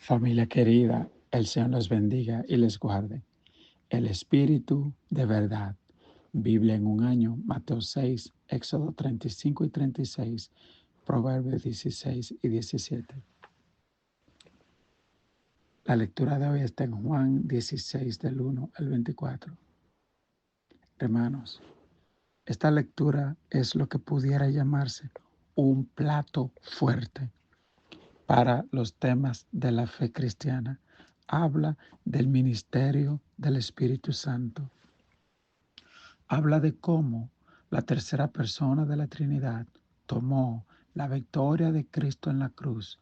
Familia querida, el Señor los bendiga y les guarde. El Espíritu de verdad. Biblia en un año, Mateo 6, Éxodo 35 y 36, Proverbios 16 y 17. La lectura de hoy está en Juan 16, del 1 al 24. Hermanos, esta lectura es lo que pudiera llamarse un plato fuerte para los temas de la fe cristiana. Habla del ministerio del Espíritu Santo. Habla de cómo la tercera persona de la Trinidad tomó la victoria de Cristo en la cruz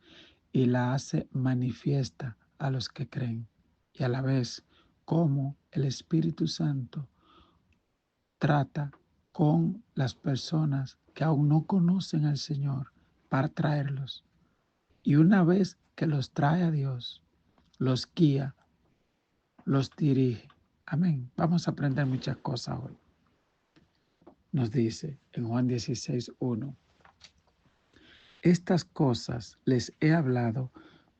y la hace manifiesta a los que creen. Y a la vez, cómo el Espíritu Santo trata con las personas que aún no conocen al Señor para traerlos. Y una vez que los trae a Dios, los guía, los dirige. Amén. Vamos a aprender muchas cosas hoy. Nos dice en Juan 16:1, estas cosas les he hablado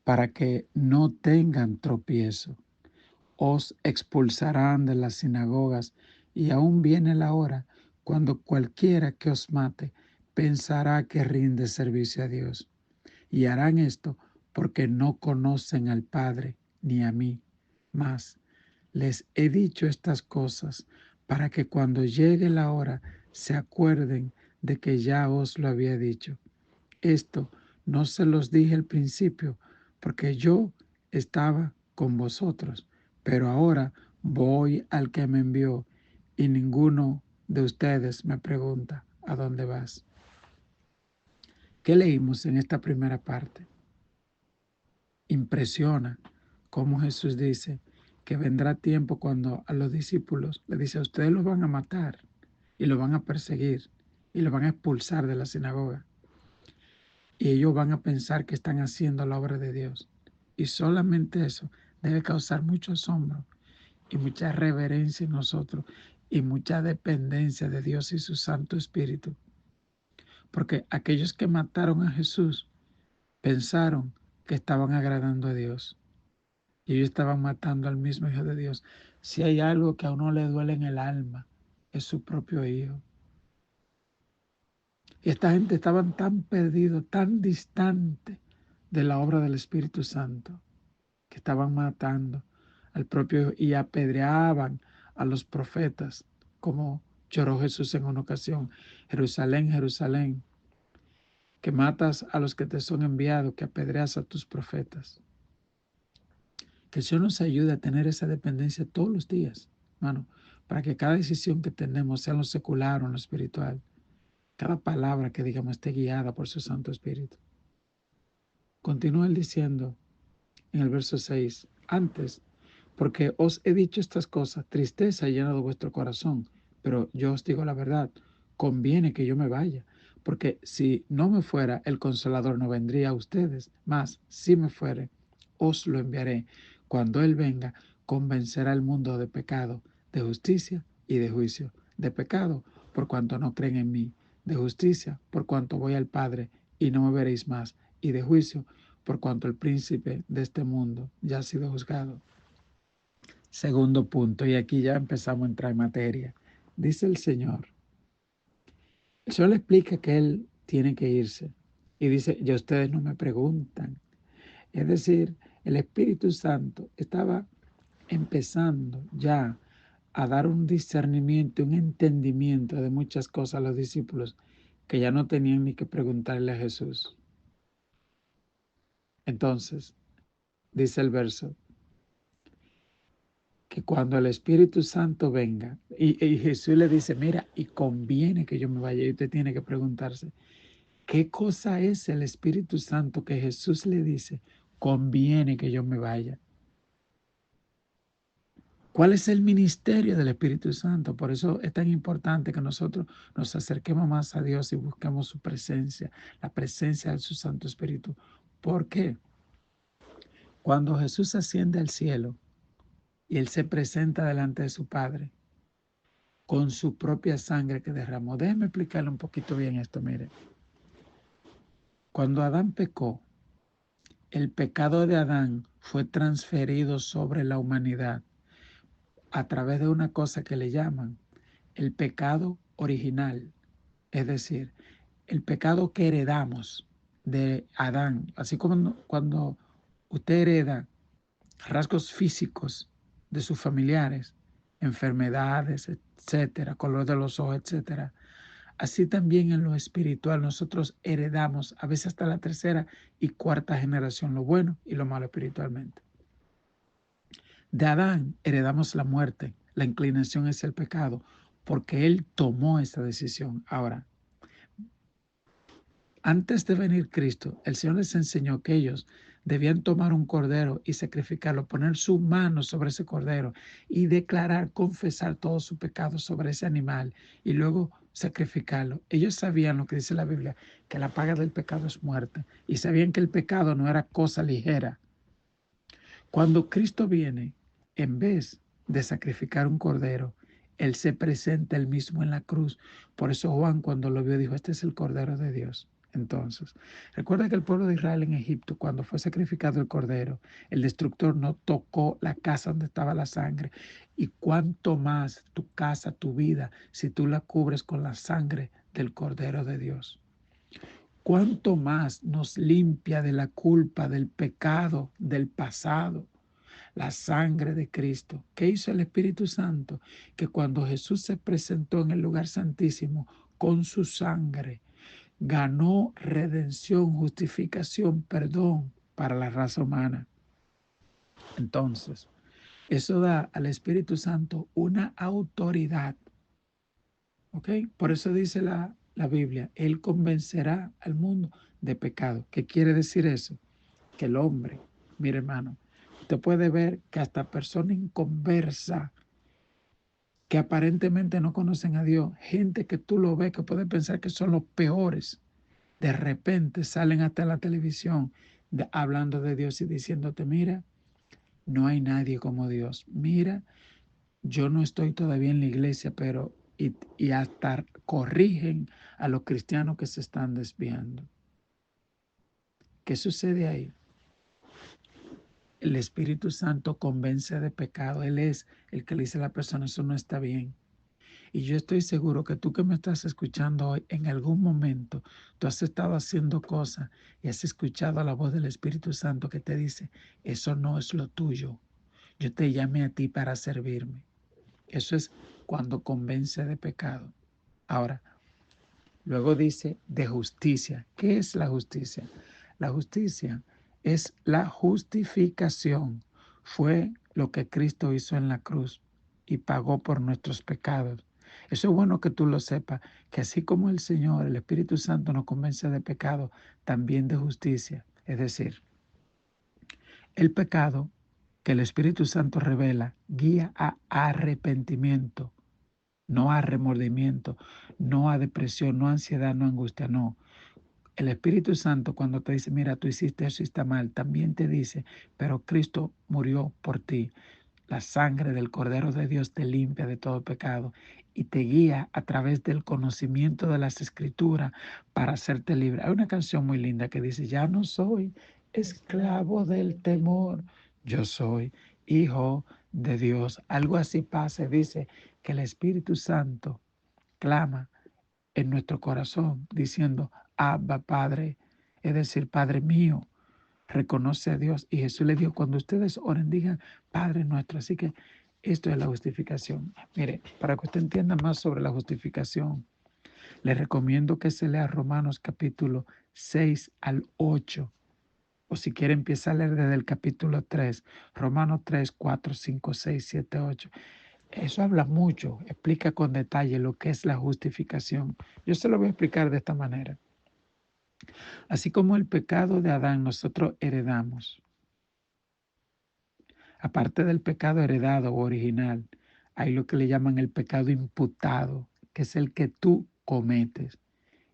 para que no tengan tropiezo. Os expulsarán de las sinagogas y aún viene la hora cuando cualquiera que os mate pensará que rinde servicio a Dios. Y harán esto porque no conocen al Padre ni a mí. Mas les he dicho estas cosas para que cuando llegue la hora se acuerden de que ya os lo había dicho. Esto no se los dije al principio porque yo estaba con vosotros, pero ahora voy al que me envió y ninguno de ustedes me pregunta, ¿a dónde vas? ¿Qué leímos en esta primera parte? Impresiona cómo Jesús dice que vendrá tiempo cuando a los discípulos le dice, ustedes los van a matar y los van a perseguir y los van a expulsar de la sinagoga. Y ellos van a pensar que están haciendo la obra de Dios. Y solamente eso debe causar mucho asombro y mucha reverencia en nosotros y mucha dependencia de Dios y su Santo Espíritu. Porque aquellos que mataron a Jesús pensaron que estaban agradando a Dios. Y ellos estaban matando al mismo Hijo de Dios. Si hay algo que a uno le duele en el alma, es su propio Hijo. Y esta gente estaban tan perdidos, tan distante de la obra del Espíritu Santo, que estaban matando al propio Hijo y apedreaban a los profetas, como lloró Jesús en una ocasión. Jerusalén, Jerusalén, que matas a los que te son enviados, que apedreas a tus profetas. Que el Señor nos ayude a tener esa dependencia todos los días, hermano, para que cada decisión que tenemos, sea en lo secular o en lo espiritual, cada palabra que digamos esté guiada por su Santo Espíritu. Continúa él diciendo en el verso 6, antes, porque os he dicho estas cosas, tristeza ha llenado vuestro corazón, pero yo os digo la verdad, conviene que yo me vaya, porque si no me fuera, el Consolador no vendría a ustedes, mas si me fuere, os lo enviaré. Cuando Él venga, convencerá al mundo de pecado, de justicia y de juicio. De pecado, por cuanto no creen en mí. De justicia, por cuanto voy al Padre y no me veréis más. Y de juicio, por cuanto el príncipe de este mundo ya ha sido juzgado. Segundo punto, y aquí ya empezamos a entrar en materia. Dice el Señor le explica que Él tiene que irse. Y dice, ya ustedes no me preguntan. Es decir, el Espíritu Santo estaba empezando ya a dar un discernimiento, un entendimiento de muchas cosas a los discípulos que ya no tenían ni que preguntarle a Jesús. Entonces, dice el verso, que cuando el Espíritu Santo venga, y Jesús le dice, mira, y conviene que yo me vaya, y usted tiene que preguntarse, ¿qué cosa es el Espíritu Santo que Jesús le dice, conviene que yo me vaya? ¿Cuál es el ministerio del Espíritu Santo? Por eso es tan importante que nosotros nos acerquemos más a Dios y busquemos su presencia, la presencia de su Santo Espíritu. ¿Por qué? Cuando Jesús asciende al cielo y Él se presenta delante de su Padre con su propia sangre que derramó. Déjeme explicarle un poquito bien esto, mire. Cuando Adán pecó, el pecado de Adán fue transferido sobre la humanidad a través de una cosa que le llaman el pecado original, es decir, el pecado que heredamos de Adán, así como cuando usted hereda rasgos físicos de sus familiares, enfermedades, etcétera, color de los ojos, etcétera. Así también en lo espiritual nosotros heredamos a veces hasta la tercera y cuarta generación, lo bueno y lo malo espiritualmente. De Adán heredamos la muerte, la inclinación es el pecado, porque él tomó esa decisión. Ahora, antes de venir Cristo, el Señor les enseñó que ellos debían tomar un cordero y sacrificarlo, poner su mano sobre ese cordero y declarar, confesar todo su pecado sobre ese animal y luego sacrificarlo. Ellos sabían lo que dice la Biblia, que la paga del pecado es muerte, y sabían que el pecado no era cosa ligera. Cuando Cristo viene, en vez de sacrificar un cordero, Él se presenta Él mismo en la cruz. Por eso Juan, cuando lo vio, dijo, este es el Cordero de Dios. Entonces, recuerda que el pueblo de Israel en Egipto, cuando fue sacrificado el cordero, el destructor no tocó la casa donde estaba la sangre. Y cuánto más tu casa, tu vida, si tú la cubres con la sangre del Cordero de Dios. Cuánto más nos limpia de la culpa, del pecado, del pasado, la sangre de Cristo. ¿Qué hizo el Espíritu Santo? Que cuando Jesús se presentó en el lugar santísimo con su sangre, ganó redención, justificación, perdón para la raza humana. Entonces, eso da al Espíritu Santo una autoridad. ¿Ok? Por eso dice la Biblia, Él convencerá al mundo de pecado. ¿Qué quiere decir eso? Que el hombre, mire hermano, usted puede ver que hasta personas inconversas que aparentemente no conocen a Dios, gente que tú lo ves que puede pensar que son los peores, de repente salen hasta la televisión hablando de Dios y diciéndote, mira, no hay nadie como Dios. Mira, yo no estoy todavía en la iglesia, pero y hasta corrigen a los cristianos que se están desviando. ¿Qué sucede ahí? El Espíritu Santo convence de pecado. Él es el que le dice a la persona, eso no está bien. Y yo estoy seguro que tú que me estás escuchando hoy, en algún momento, tú has estado haciendo cosas y has escuchado la voz del Espíritu Santo que te dice, eso no es lo tuyo. Yo te llamé a ti para servirme. Eso es cuando convence de pecado. Ahora, luego dice de justicia. ¿Qué es la justicia? La justicia es la justificación. Fue lo que Cristo hizo en la cruz y pagó por nuestros pecados. Eso es bueno que tú lo sepas, que así como el Señor, el Espíritu Santo nos convence de pecado, también de justicia. Es decir, el pecado que el Espíritu Santo revela guía a arrepentimiento, no a remordimiento, no a depresión, no a ansiedad, no a angustia, no. El Espíritu Santo cuando te dice, mira, tú hiciste eso y está mal, también te dice, pero Cristo murió por ti. La sangre del Cordero de Dios te limpia de todo pecado y te guía a través del conocimiento de las Escrituras para hacerte libre. Hay una canción muy linda que dice, ya no soy esclavo del temor, yo soy hijo de Dios. Algo así pasa, dice que el Espíritu Santo clama en nuestro corazón diciendo, Abba Padre, es decir, Padre mío, reconoce a Dios. Y Jesús le dijo, cuando ustedes oren, digan, Padre nuestro. Así que esto es la justificación. Mire, para que usted entienda más sobre la justificación, le recomiendo que se lea Romanos capítulo 6 al 8. O si quiere empieza a leer desde el capítulo 3, Romanos 3, 4, 5, 6, 7, 8. Eso habla mucho, explica con detalle lo que es la justificación. Yo se lo voy a explicar de esta manera. Así como el pecado de Adán nosotros heredamos, aparte del pecado heredado o original, hay lo que le llaman el pecado imputado, que es el que tú cometes.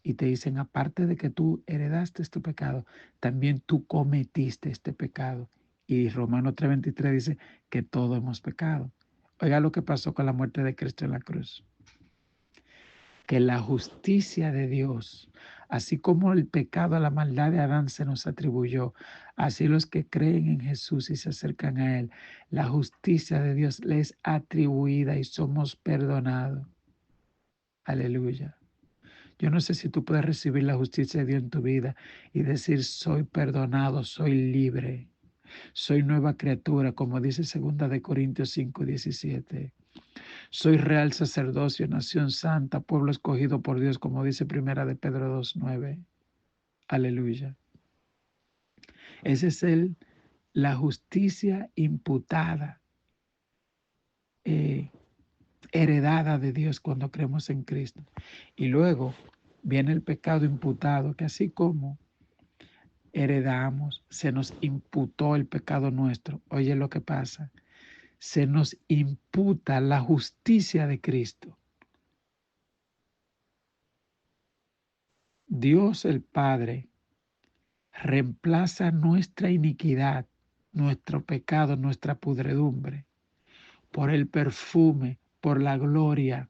Y te dicen, aparte de que tú heredaste este pecado, también tú cometiste este pecado. Y Romanos 3:23 dice que todos hemos pecado. Oiga lo que pasó con la muerte de Cristo en la cruz. Que la justicia de Dios Así como el pecado, la maldad de Adán se nos atribuyó, así los que creen en Jesús y se acercan a Él, la justicia de Dios les es atribuida y somos perdonados. Aleluya. Yo no sé si tú puedes recibir la justicia de Dios en tu vida y decir, soy perdonado, soy libre, soy nueva criatura, como dice 2 Corintios 5:17. Soy real sacerdocio, nación santa, pueblo escogido por Dios, como dice 1 Pedro 2:9. Aleluya. Esa es la justicia imputada, heredada de Dios cuando creemos en Cristo. Y luego viene el pecado imputado, que así como heredamos, se nos imputó el pecado nuestro. Oye lo que pasa, se nos imputa la justicia de Cristo. Dios el Padre reemplaza nuestra iniquidad, nuestro pecado, nuestra pudredumbre, por el perfume, por la gloria,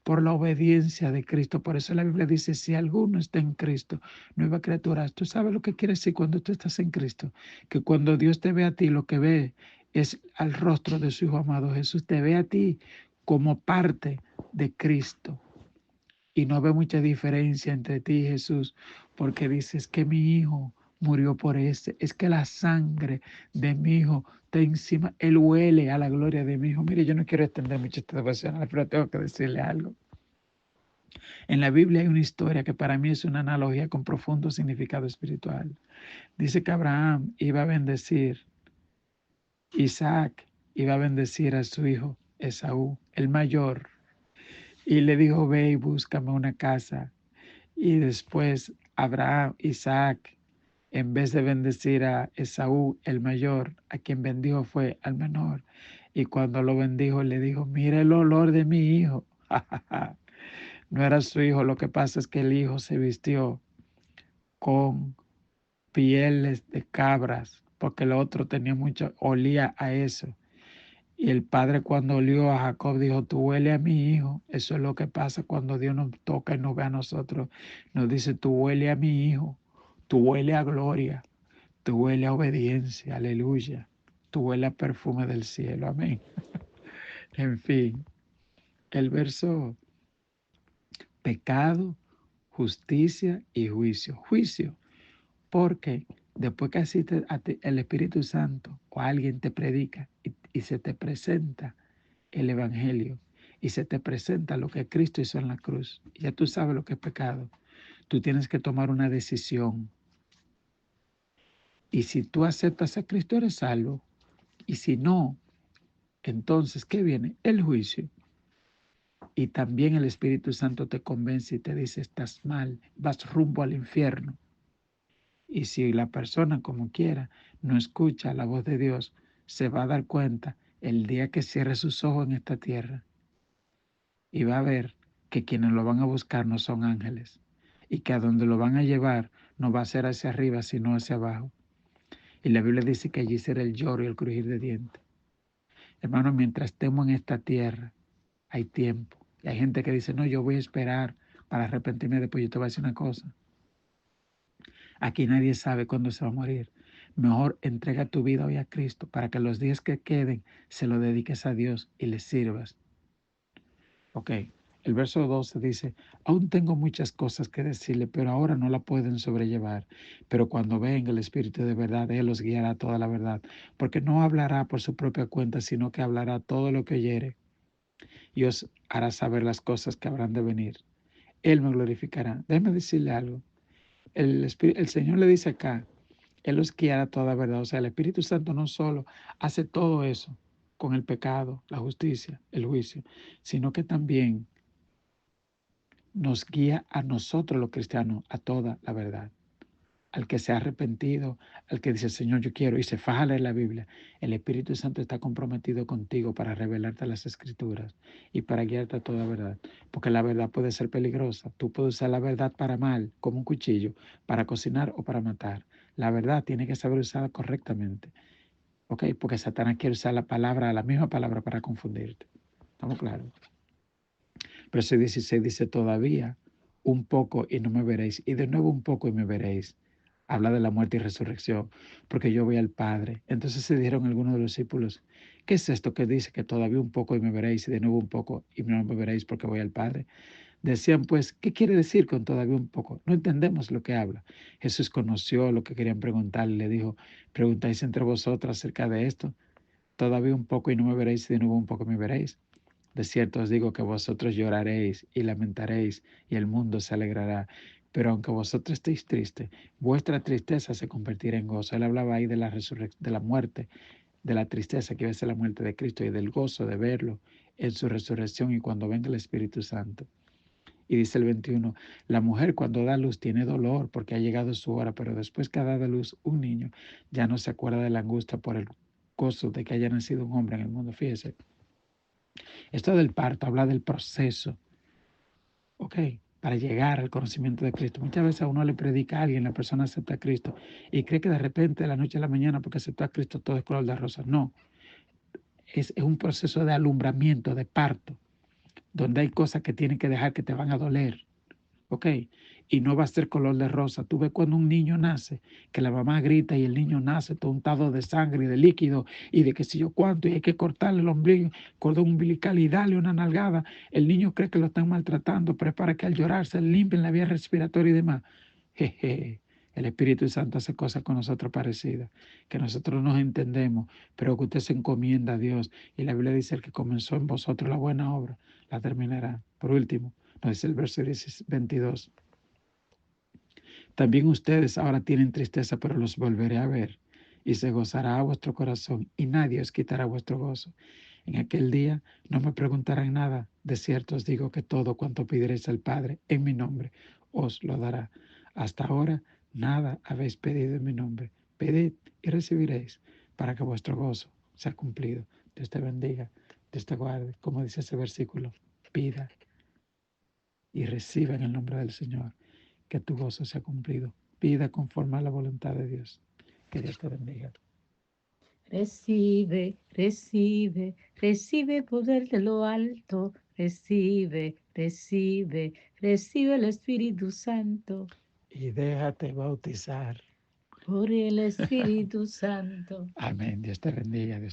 por la obediencia de Cristo. Por eso la Biblia dice, si alguno está en Cristo, nueva criatura. ¿Tú sabes lo que quiere decir cuando tú estás en Cristo? Que cuando Dios te ve a ti, lo que ve es al rostro de su Hijo amado Jesús. Te ve a ti como parte de Cristo. Y no ve mucha diferencia entre ti y Jesús, porque dices que mi hijo murió por este. Es que la sangre de mi hijo está encima. Él huele a la gloria de mi hijo. Mire, yo no quiero extender mucho esta devocional, pero tengo que decirle algo. En la Biblia hay una historia que para mí es una analogía con profundo significado espiritual. Dice que Abraham iba a bendecir, Isaac iba a bendecir a su hijo Esaú, el mayor, y le dijo, ve y búscame una casa. Y después Isaac, en vez de bendecir a Esaú, el mayor, a quien bendijo fue al menor. Y cuando lo bendijo, le dijo, mira el olor de mi hijo. No era su hijo, lo que pasa es que el hijo se vistió con pieles de cabras, porque el otro tenía mucho, olía a eso. Y el padre cuando olió a Jacob dijo, tú huele a mi hijo. Eso es lo que pasa cuando Dios nos toca y nos ve a nosotros. Nos dice, tú huele a mi hijo, tú huele a gloria, tú huele a obediencia, aleluya. Tú huele a perfume del cielo, amén. En fin, el verso pecado, justicia y juicio. Juicio, porque después que así el Espíritu Santo o alguien te predica y se te presenta el Evangelio y se te presenta lo que Cristo hizo en la cruz, ya tú sabes lo que es pecado, tú tienes que tomar una decisión. Y si tú aceptas a Cristo, eres salvo. Y si no, entonces, ¿qué viene? El juicio. Y también el Espíritu Santo te convence y te dice, estás mal, vas rumbo al infierno. Y si la persona, como quiera, no escucha la voz de Dios, se va a dar cuenta el día que cierre sus ojos en esta tierra y va a ver que quienes lo van a buscar no son ángeles y que a donde lo van a llevar no va a ser hacia arriba, sino hacia abajo. Y la Biblia dice que allí será el lloro y el crujir de dientes. Hermano, mientras estemos en esta tierra, hay tiempo. Y hay gente que dice, no, yo voy a esperar para arrepentirme después. Yo te voy a decir una cosa. Aquí nadie sabe cuándo se va a morir. Mejor entrega tu vida hoy a Cristo para que los días que queden se lo dediques a Dios y le sirvas. Ok, el verso 12 dice, aún tengo muchas cosas que decirle, pero ahora no la pueden sobrellevar. Pero cuando venga el Espíritu de verdad, Él los guiará a toda la verdad, porque no hablará por su propia cuenta, sino que hablará todo lo que oyere y os hará saber las cosas que habrán de venir. Él me glorificará. Déjeme decirle algo. El Señor le dice acá, Él los guiará a toda verdad. O sea, el Espíritu Santo no solo hace todo eso con el pecado, la justicia, el juicio, sino que también nos guía a nosotros los cristianos a toda la verdad. Al que se ha arrepentido, al que dice, Señor, yo quiero, y se faja a leer la Biblia, el Espíritu Santo está comprometido contigo para revelarte las Escrituras y para guiarte a toda verdad. Porque la verdad puede ser peligrosa. Tú puedes usar la verdad para mal, como un cuchillo, para cocinar o para matar. La verdad tiene que saber usarla correctamente. ¿Ok? Porque Satanás quiere usar la misma palabra para confundirte. ¿Estamos claros? Verso 16 dice, todavía un poco y no me veréis, y de nuevo un poco y me veréis. Habla de la muerte y resurrección, porque yo voy al Padre. Entonces se dijeron algunos de los discípulos, ¿qué es esto que dice que todavía un poco y me veréis, y de nuevo un poco y no me veréis porque voy al Padre? Decían pues, ¿qué quiere decir con todavía un poco? No entendemos lo que habla. Jesús conoció lo que querían preguntarle, le dijo, ¿preguntáis entre vosotros acerca de esto? Todavía un poco y no me veréis, y de nuevo un poco me veréis. De cierto os digo que vosotros lloraréis y lamentaréis, y el mundo se alegrará. Pero aunque vosotros estéis tristes, vuestra tristeza se convertirá en gozo. Él hablaba ahí de la de la muerte, de la tristeza que iba a ser la muerte de Cristo, y del gozo de verlo en su resurrección y cuando venga el Espíritu Santo. Y dice el 21, la mujer cuando da luz tiene dolor porque ha llegado su hora, pero después que ha dado luz un niño, ya no se acuerda de la angustia por el gozo de que haya nacido un hombre en el mundo. Fíjese, esto del parto habla del proceso, ¿ok? Para llegar al conocimiento de Cristo. Muchas veces a uno le predica a alguien, la persona acepta a Cristo y cree que de repente de la noche a la mañana porque aceptó a Cristo todo es color de rosa. No, es un proceso de alumbramiento, de parto, donde hay cosas que tienen que dejar que te van a doler. ¿Ok? Y no va a ser color de rosa. Tú ves cuando un niño nace, que la mamá grita y el niño nace todo untado de sangre y de líquido y de qué sé yo cuánto, y hay que cortarle el ombligo, cordón umbilical y darle una nalgada. El niño cree que lo están maltratando, pero es para que al llorar se limpien la vía respiratoria y demás. Jeje. El Espíritu Santo hace cosas con nosotros parecidas, que nosotros nos entendemos, pero que usted se encomienda a Dios. Y la Biblia dice, el que comenzó en vosotros la buena obra, la terminará. Por último, nos dice el verso 22. También ustedes ahora tienen tristeza, pero los volveré a ver, y se gozará a vuestro corazón, y nadie os quitará vuestro gozo. En aquel día no me preguntarán nada. De cierto os digo que todo cuanto pidiereis al Padre en mi nombre, os lo dará. Hasta ahora nada habéis pedido en mi nombre. Pedid y recibiréis, para que vuestro gozo sea cumplido. Dios te bendiga, Dios te guarde. Como dice ese versículo, pida y reciba en el nombre del Señor, que tu gozo sea cumplido. Pida conforme a la voluntad de Dios. Que Dios te bendiga. Recibe, recibe, recibe poder de lo alto. Recibe, recibe, recibe el Espíritu Santo. Y déjate bautizar. Por el Espíritu Santo. Amén. Dios te bendiga. Dios te